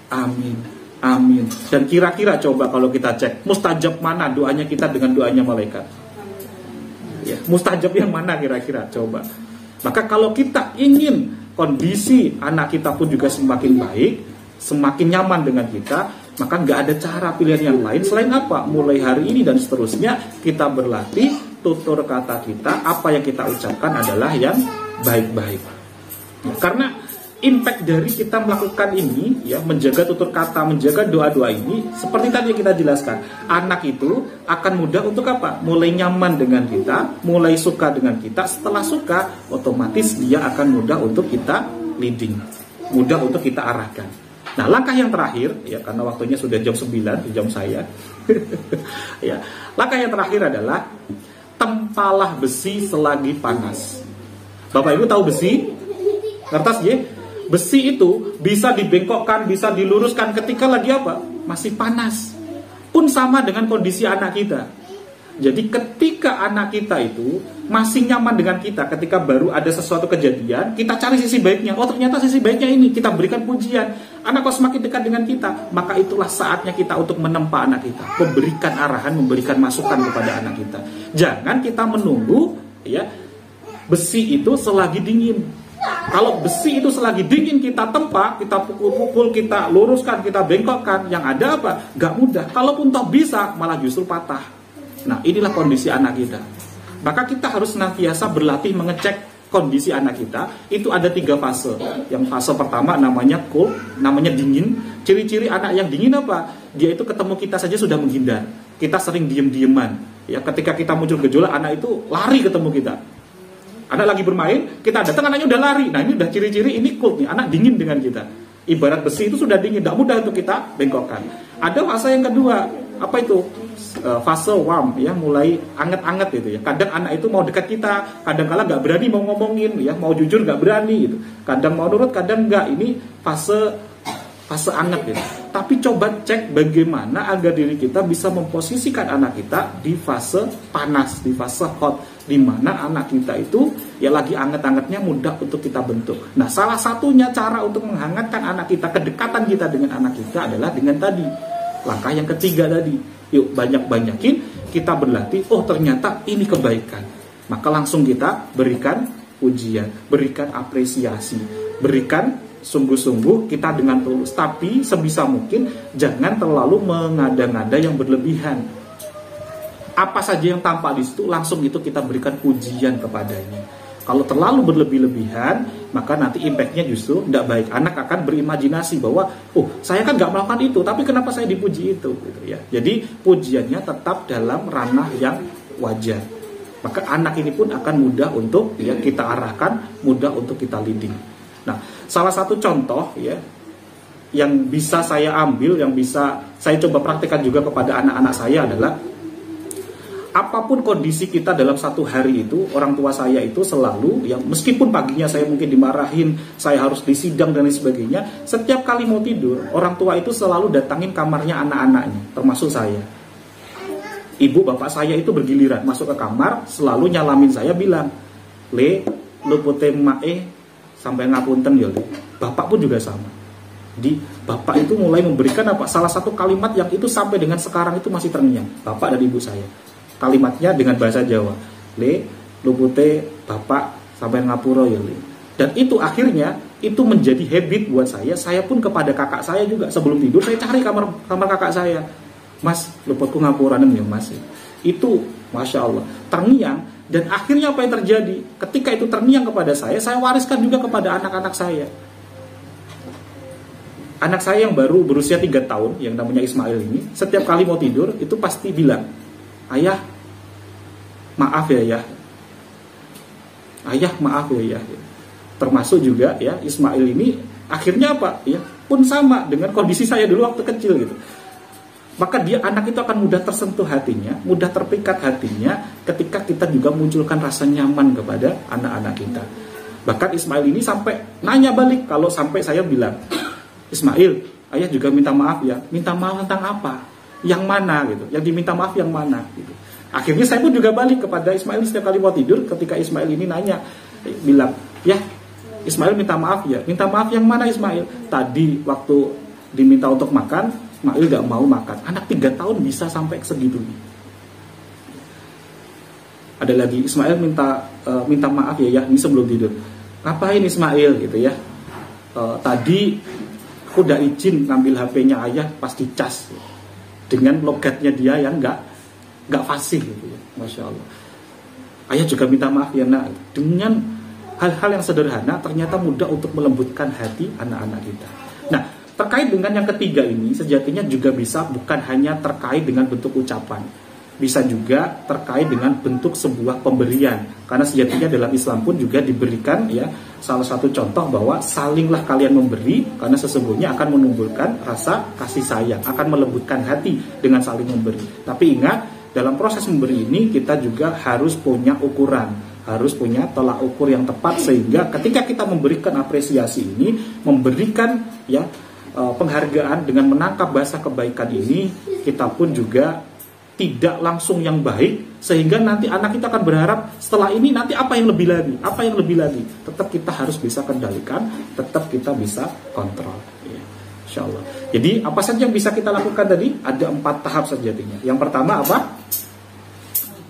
Amin. Amin. Dan kira-kira coba kalau kita cek mustajab mana doanya kita dengan doanya malaikat? Ya, mustajab yang mana kira-kira? Coba. Maka kalau kita ingin kondisi anak kita pun juga semakin baik, semakin nyaman dengan kita, maka nggak ada cara pilihan yang lain selain apa? Mulai hari ini dan seterusnya kita berlatih tutur kata kita, apa yang kita ucapkan adalah yang baik-baik. Ya, karena impact dari kita melakukan ini, ya, menjaga tutur kata, menjaga doa-doa ini, seperti tadi yang kita jelaskan, anak itu akan mudah untuk apa? Mulai nyaman dengan kita, mulai suka dengan kita. Setelah suka, otomatis dia akan mudah untuk kita leading, mudah untuk kita arahkan. Nah, langkah yang terakhir, ya, karena waktunya sudah jam 9 di jam saya, ya, langkah yang terakhir adalah tempalah besi selagi panas. Bapak Ibu tahu besi? Kertas, ya? Besi itu bisa dibengkokkan, bisa diluruskan ketika lagi apa? Masih panas. Pun sama dengan kondisi anak kita. Jadi ketika anak kita itu masih nyaman dengan kita, ketika baru ada sesuatu kejadian, kita cari sisi baiknya. Oh, ternyata sisi baiknya ini, kita berikan pujian. Anak kok semakin dekat dengan kita, maka itulah saatnya kita untuk menempa anak kita, memberikan arahan, memberikan masukan kepada anak kita. Jangan kita menunggu, ya, besi itu selagi dingin. Kalau besi itu selagi dingin kita tempa, kita pukul-pukul, kita luruskan, kita bengkokkan, yang ada apa? Gak mudah. Kalaupun toh bisa, malah justru patah. Nah, inilah kondisi anak kita. Maka kita harus senantiasa berlatih mengecek kondisi anak kita. Itu ada 3 fase. Yang fase pertama namanya cold, namanya dingin. Ciri-ciri anak yang dingin apa? Dia itu ketemu kita saja sudah menghindar. Kita sering diem-dieman. Ya, ketika kita muncul gejolak, anak itu lari ketemu kita. Anak lagi bermain, kita datang, anaknya udah lari. Nah, ini udah ciri-ciri ini cold nih, anak dingin dengan kita. Ibarat besi itu sudah dingin, tidak mudah untuk kita bengkokkan. Ada fase yang kedua, apa itu? Fase warm, ya, mulai anget-anget gitu ya. Kadang anak itu mau dekat kita, kadang-kala nggak berani mau ngomongin, ya, mau jujur nggak berani gitu. Kadang mau nurut, kadang nggak. Ini fase anget gitu. Tapi coba cek bagaimana agar diri kita bisa memposisikan anak kita di fase panas, di fase hot, di mana anak kita itu ya lagi anget-angetnya, mudah untuk kita bentuk. Nah, salah satunya cara untuk menghangatkan anak kita, kedekatan kita dengan anak kita adalah dengan tadi, langkah yang ketiga tadi. Yuk, banyak-banyakin kita berlatih. Oh, ternyata ini kebaikan. Maka langsung kita berikan pujian, berikan apresiasi, berikan sungguh-sungguh kita dengan tulus. Tapi sebisa mungkin jangan terlalu mengada-ngada yang berlebihan. Apa saja yang tampak di situ, langsung itu kita berikan pujian kepadanya. Kalau terlalu berlebih-lebihan, maka nanti impactnya justru tidak baik. Anak akan berimajinasi bahwa, oh, saya kan nggak melakukan itu, tapi kenapa saya dipuji itu? Gitu ya. Jadi pujiannya tetap dalam ranah yang wajar. Maka anak ini pun akan mudah untuk ya kita arahkan, mudah untuk kita leading. Nah, salah satu contoh ya yang bisa saya ambil, yang bisa saya coba praktekkan juga kepada anak-anak saya adalah apapun kondisi kita dalam satu hari itu, orang tua saya itu selalu, ya meskipun paginya saya mungkin dimarahin, saya harus disidang dan lain sebagainya, setiap kali mau tidur, orang tua itu selalu datangin kamarnya anak-anaknya, termasuk saya. Ibu bapak saya itu bergiliran masuk ke kamar, selalu nyalamin saya, bilang, "Le, lu putih mae sampai ngapunten ya, Le." Bapak pun juga sama. Di bapak itu mulai memberikan apa? Salah satu kalimat yang itu sampai dengan sekarang itu masih terngiang, bapak dan ibu saya. Kalimatnya dengan bahasa Jawa, "Le, lu putih bapak sampai ngapura ya, Le." Dan itu akhirnya itu menjadi habit buat saya. Saya pun kepada kakak saya juga sebelum tidur saya cari kamar kakak saya. "Mas, luputku ngapuranem ya, Mas." Itu Masya Allah terngiang. Dan akhirnya apa yang terjadi? Ketika itu terngiang kepada saya wariskan juga kepada anak-anak saya. Anak saya yang baru berusia 3 tahun, yang namanya Ismail ini, setiap kali mau tidur itu pasti bilang, "Ayah, maaf ya, ya. Ayah, maaf ya, ya." Termasuk juga ya Ismail ini akhirnya apa? Ya, pun sama dengan kondisi saya dulu waktu kecil gitu. Maka dia, anak itu akan mudah tersentuh hatinya, mudah terpikat hatinya ketika kita juga munculkan rasa nyaman kepada anak-anak kita. Bahkan Ismail ini sampai nanya balik kalau sampai saya bilang, "Ismail, ayah juga minta maaf ya." "Minta maaf tentang apa? Yang mana?" gitu. "Yang diminta maaf yang mana?" gitu. Akhirnya saya pun juga balik kepada Ismail setiap kali mau tidur, ketika Ismail ini nanya, bilang, "Ya, Ismail minta maaf ya." "Minta maaf yang mana, Ismail?" "Tadi waktu diminta untuk makan, Ismail gak mau makan." Anak 3 tahun bisa sampai segitunya. Ada lagi, "Ismail minta maaf ya, ini sebelum tidur." "Ngapain Ismail?" gitu ya. "Tadi aku udah izin ngambil HP-nya ayah pas dicas." Dengan logatnya dia yang gak fasih gitu ya. Masya Allah. "Ayah juga minta maaf ya, Nak." Dengan hal-hal yang sederhana ternyata mudah untuk melembutkan hati anak-anak kita. Nah, terkait dengan yang ketiga ini, sejatinya juga bisa bukan hanya terkait dengan bentuk ucapan, bisa juga terkait dengan bentuk sebuah pemberian. Karena sejatinya dalam Islam pun juga diberikan ya salah satu contoh bahwa salinglah kalian memberi, karena sesungguhnya akan menumbuhkan rasa kasih sayang, akan melembutkan hati dengan saling memberi. Tapi ingat, dalam proses memberi ini kita juga harus punya ukuran, harus punya tolak ukur yang tepat, sehingga ketika kita memberikan apresiasi ini, memberikan ya penghargaan dengan menangkap bahasa kebaikan ini, kita pun juga tidak langsung yang baik, sehingga nanti anak kita akan berharap setelah ini nanti apa yang lebih lagi, apa yang lebih lagi. Tetap kita harus bisa kendalikan, tetap kita bisa kontrol ya, insya Allah. Jadi apa saja yang bisa kita lakukan tadi? Ada 4 tahap sejatinya. Yang pertama apa?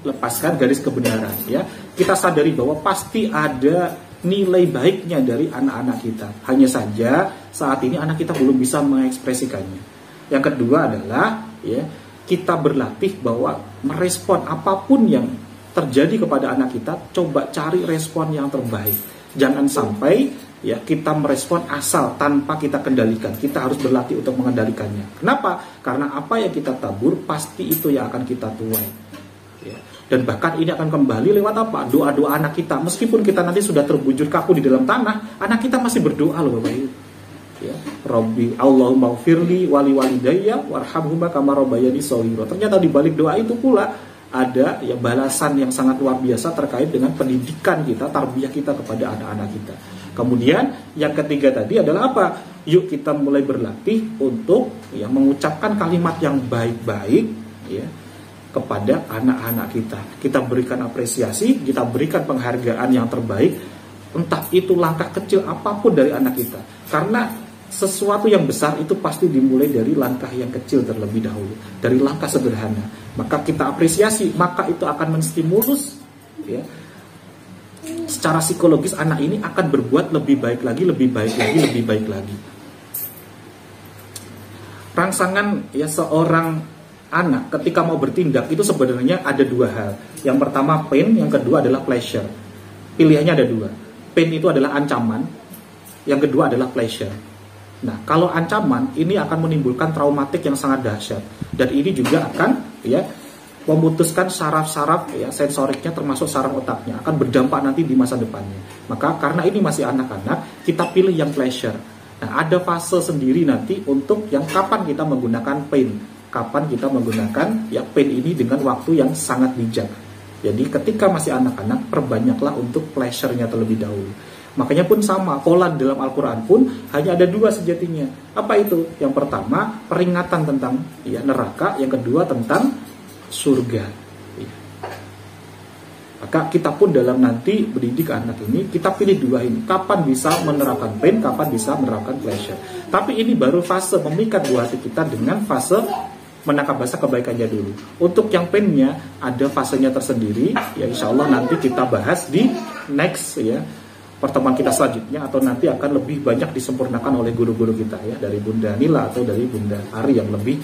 Lepaskan garis kebenaran ya. Kita sadari bahwa pasti ada nilai baiknya dari anak-anak kita, hanya saja saat ini anak kita belum bisa mengekspresikannya. Yang kedua adalah ya, kita berlatih bahwa merespon apapun yang terjadi kepada anak kita, coba cari respon yang terbaik. Jangan sampai ya kita merespon asal tanpa kita kendalikan. Kita harus berlatih untuk mengendalikannya. Kenapa? Karena apa yang kita tabur pasti itu yang akan kita tuai ya. Dan bahkan ini akan kembali lewat apa? Doa-doa anak kita. Meskipun kita nanti sudah terbujur kaku di dalam tanah, anak kita masih berdoa loh Bapak Ibu ya, Rabbi Allahumma firli wali walidayya warhamhuma kama rabbayani shaghira. Ternyata di balik doa itu pula ada ya balasan yang sangat luar biasa terkait dengan pendidikan kita, tarbiyah kita kepada anak-anak kita. Kemudian yang ketiga tadi adalah apa? Yuk kita mulai berlatih untuk ya mengucapkan kalimat yang baik-baik ya kepada anak-anak kita. Kita berikan apresiasi, kita berikan penghargaan yang terbaik, entah itu langkah kecil apapun dari anak kita. Karena sesuatu yang besar itu pasti dimulai dari langkah yang kecil terlebih dahulu, dari langkah sederhana. Maka kita apresiasi, maka itu akan menstimulus ya, secara psikologis anak ini akan berbuat lebih baik lagi, lebih baik lagi, lebih baik lagi. Rangsangan ya seorang anak ketika mau bertindak itu sebenarnya ada 2 hal. Yang pertama pain, yang kedua adalah pleasure. Pilihannya ada 2. Pain itu adalah ancaman, yang kedua adalah pleasure. Nah, kalau ancaman ini akan menimbulkan traumatik yang sangat dahsyat, dan ini juga akan ya memutuskan saraf-saraf ya sensoriknya termasuk saraf otaknya, akan berdampak nanti di masa depannya. Maka karena ini masih anak-anak, kita pilih yang pleasure. Nah, ada fase sendiri nanti untuk yang kapan kita menggunakan pain, kapan kita menggunakan ya pain ini dengan waktu yang sangat bijak. Jadi ketika masih anak-anak, perbanyaklah untuk pleasure-nya terlebih dahulu. Makanya pun sama, pola dalam Al-Quran pun hanya ada 2 sejatinya. Apa itu? Yang pertama, peringatan tentang ya, neraka. Yang kedua, tentang surga ya. Maka kita pun dalam nanti mendidik anak ini, kita pilih 2 ini. Kapan bisa menerapkan pain, kapan bisa menerapkan pleasure. Tapi ini baru fase memikat buah hati kita dengan fase menangkap bahasa kebaikannya dulu. Untuk yang painnya, ada fasenya tersendiri. Ya insya Allah nanti kita bahas di next ya pertemuan kita selanjutnya, atau nanti akan lebih banyak disempurnakan oleh guru-guru kita ya, dari Bunda Nila atau dari Bunda Ari yang lebih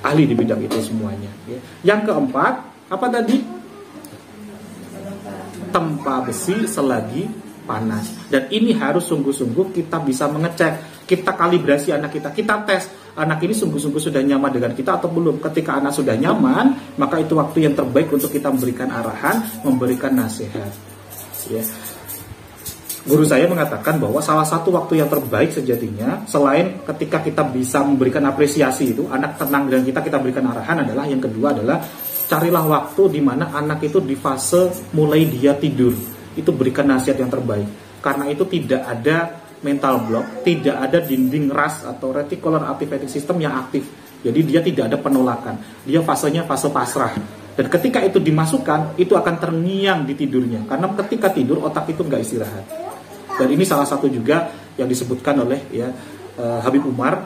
ahli di bidang itu semuanya ya. Yang keempat, apa tadi? Tempa besi selagi panas. Dan ini harus sungguh-sungguh kita bisa mengecek, kita kalibrasi anak kita, kita tes anak ini sungguh-sungguh sudah nyaman dengan kita atau belum. Ketika anak sudah nyaman, maka itu waktu yang terbaik untuk kita memberikan arahan, memberikan nasihat ya. Guru saya mengatakan bahwa salah satu waktu yang terbaik sejatinya, selain ketika kita bisa memberikan apresiasi itu, anak tenang dan kita berikan arahan, adalah yang kedua adalah carilah waktu di mana anak itu di fase mulai dia tidur. Itu berikan nasihat yang terbaik. Karena itu tidak ada mental block, tidak ada dinding ras atau reticular activating system yang aktif. Jadi dia tidak ada penolakan. Dia fasenya fase pasrah. Dan ketika itu dimasukkan, itu akan terngiang di tidurnya. Karena ketika tidur, otak itu nggak istirahat. Dan ini salah satu juga yang disebutkan oleh ya Habib Umar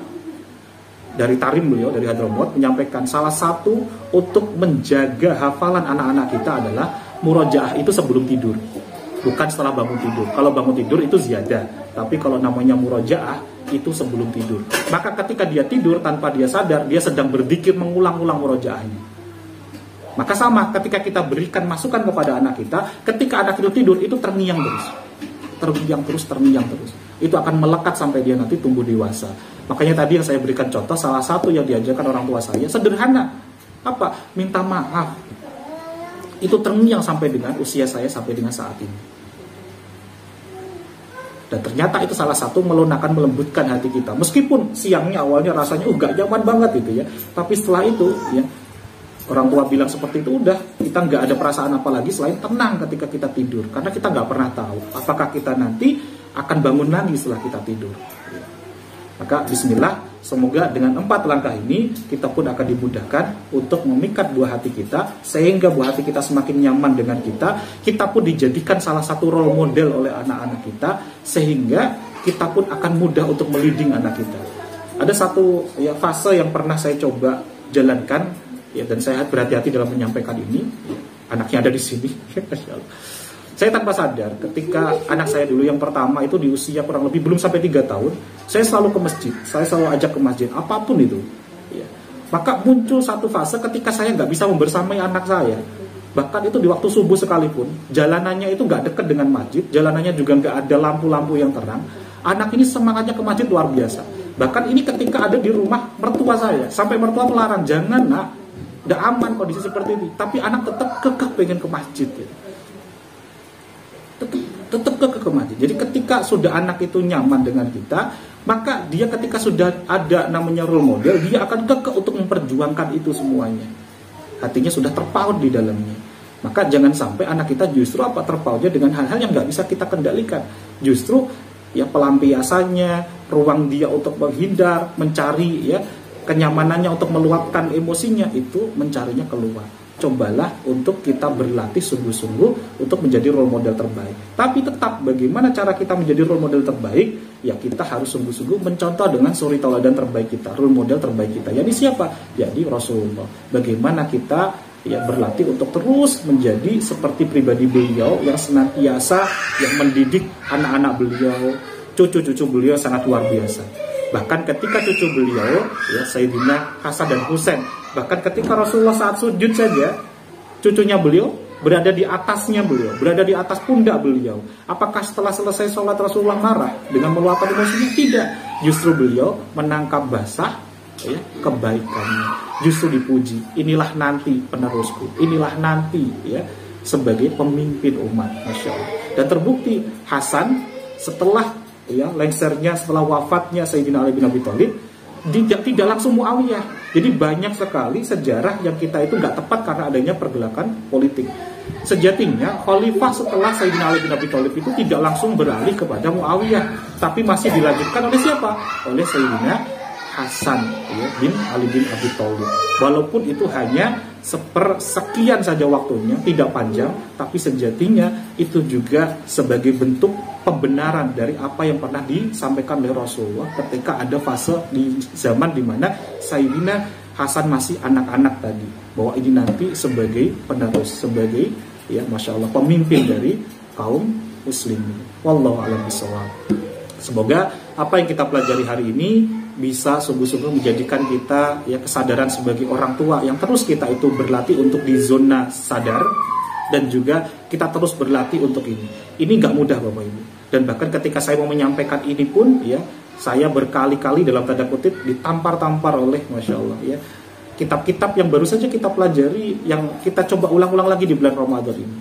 dari Tarim, beliau dari Hadramaut menyampaikan salah satu untuk menjaga hafalan anak-anak kita adalah murojaah itu sebelum tidur, bukan setelah bangun tidur. Kalau bangun tidur itu ziyadah, tapi kalau namanya murojaah itu sebelum tidur. Maka ketika dia tidur tanpa dia sadar, dia sedang berzikir mengulang-ulang murojaahnya. Maka sama, ketika kita berikan masukan kepada anak kita, ketika anak itu tidur, itu terngiang terus. Itu akan melekat sampai dia nanti tumbuh dewasa. Makanya tadi yang saya berikan contoh, salah satu yang diajarkan orang tua saya, sederhana. Apa? Minta maaf. Itu terngiang sampai dengan usia saya, sampai dengan saat ini. Dan ternyata itu salah satu melunakan, melembutkan hati kita. Meskipun siangnya awalnya rasanya gak nyaman banget gitu ya. Tapi setelah itu ya, orang tua bilang seperti itu, udah kita nggak ada perasaan apa lagi selain tenang ketika kita tidur, karena kita nggak pernah tahu apakah kita nanti akan bangun lagi setelah kita tidur. Maka bismillah, semoga dengan 4 langkah ini kita pun akan dimudahkan untuk memikat buah hati kita, sehingga buah hati kita semakin nyaman dengan kita pun dijadikan salah satu role model oleh anak-anak kita, sehingga kita pun akan mudah untuk meliding anak kita. Ada satu ya fase yang pernah saya coba jalankan. Ya, dan saya berhati-hati dalam menyampaikan ini. Anaknya ada di sini. Saya tanpa sadar, ketika anak saya dulu yang pertama itu di usia kurang lebih belum sampai 3 tahun, saya selalu ke masjid, saya selalu ajak ke masjid, apapun itu. Ya. Maka muncul satu fase ketika saya nggak bisa membersamai anak saya. Bahkan itu di waktu subuh sekalipun, jalanannya itu nggak dekat dengan masjid, jalanannya juga nggak ada lampu-lampu yang terang. Anak ini semangatnya ke masjid luar biasa. Bahkan ini ketika ada di rumah mertua saya, sampai mertua melarang, jangan nak, udah aman kondisi seperti ini, tapi anak tetap kekeh pengen ke masjid ya. tetap ke masjid. Jadi ketika sudah anak itu nyaman dengan kita, maka dia ketika sudah ada namanya role model, dia akan kekeh untuk memperjuangkan itu semuanya. Hatinya sudah terpaut di dalamnya. Maka jangan sampai anak kita justru terpautnya dengan hal-hal yang nggak bisa kita kendalikan. Justru ya pelampiasannya, ruang dia untuk menghindar, mencari ya kenyamanannya untuk meluapkan emosinya, itu mencarinya keluar. Cobalah untuk kita berlatih sungguh-sungguh untuk menjadi role model terbaik. Tapi tetap bagaimana cara kita menjadi role model terbaik? Ya kita harus sungguh-sungguh mencontoh dengan suri tauladan terbaik kita, role model terbaik kita. Jadi siapa? Jadi Rasulullah. Bagaimana kita ya berlatih untuk terus menjadi seperti pribadi beliau yang senantiasa yang mendidik anak-anak beliau, cucu-cucu beliau sangat luar biasa. Bahkan ketika cucu beliau, ya Sayyidina Hasan dan Husain, bahkan ketika Rasulullah saat sujud saja, cucunya beliau berada di atasnya beliau, berada di atas pundak beliau. Apakah setelah selesai sholat Rasulullah marah dengan meluapkan emosinya? Tidak. Justru beliau menangkap basah ya, kebaikannya. Justru dipuji. Inilah nanti penerusku. Inilah nanti ya sebagai pemimpin umat. Masya Allah. Dan terbukti Hasan setelah ya lengsernya, setelah wafatnya Sayyidina Ali bin Abi Thalib, tidak langsung Muawiyah. Jadi banyak sekali sejarah yang kita itu nggak tepat karena adanya pergelakan politik. Sejatinya khalifah setelah Sayyidina Ali bin Abi Thalib itu tidak langsung beralih kepada Muawiyah, tapi masih dilanjutkan oleh siapa? Oleh Sayyidina Hasan ya, bin Ali bin Abi Thalib. Walaupun itu hanya sepersekian saja waktunya, tidak panjang, tapi sejatinya itu juga sebagai bentuk pembenaran dari apa yang pernah disampaikan oleh Rasulullah ketika ada fase di zaman dimana Sayyidina Hasan masih anak-anak tadi, bahwa ini nanti sebagai penerus, sebagai ya Masya Allah pemimpin dari kaum muslimin. Wallahu a'lam bishawab. Semoga apa yang kita pelajari hari ini bisa sungguh-sungguh menjadikan kita ya kesadaran sebagai orang tua yang terus kita itu berlatih untuk di zona sadar, dan juga kita terus berlatih untuk ini. Ini nggak mudah Bapak Ibu. Dan bahkan ketika saya mau menyampaikan ini pun ya saya berkali-kali dalam tanda kutip ditampar-tampar oleh Masya Allah ya kitab-kitab yang baru saja kita pelajari, yang kita coba ulang-ulang lagi di bulan Ramadan ini.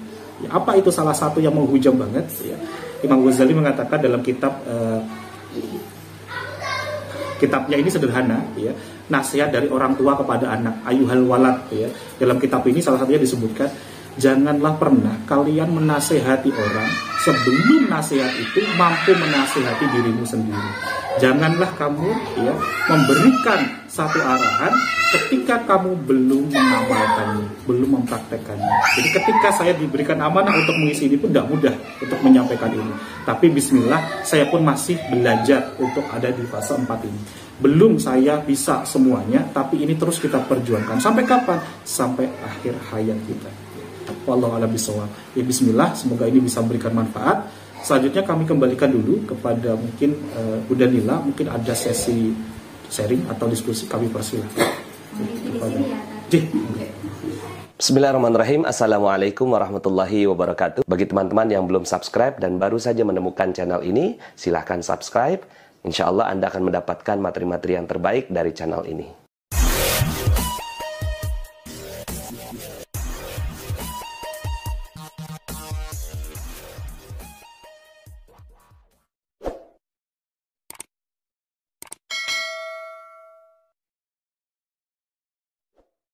Ya, apa itu salah satu yang menghujam banget ya? Imam Ghazali mengatakan dalam kitabnya ini sederhana ya, nasihat dari orang tua kepada anak, ayuhal walad ya. Dalam kitab ini salah satunya disebutkan, janganlah pernah kalian menasehati orang sebelum nasihat itu mampu menasehati dirimu sendiri. Janganlah kamu ya memberikan satu arahan ketika kamu belum mengamalkannya, belum mempraktekannya. Jadi ketika saya diberikan amanah untuk mengisi ini pun tidak mudah untuk menyampaikan ini. Tapi bismillah, saya pun masih belajar untuk ada di fase 4 ini. Belum saya bisa semuanya, tapi ini terus kita perjuangkan. Sampai kapan? Sampai akhir hayat kita. Wallahu a'lam bishawab. Ya bismillah, semoga ini bisa memberikan manfaat. Selanjutnya kami kembalikan dulu kepada mungkin Bunda Nila, mungkin ada sesi sharing atau diskusi, kami persilahkan. Bismillahirrahmanirrahim. Assalamualaikum warahmatullahi wabarakatuh. Bagi teman-teman yang belum subscribe dan baru saja menemukan channel ini, silahkan subscribe. Insya Allah Anda akan mendapatkan materi-materi yang terbaik dari channel ini.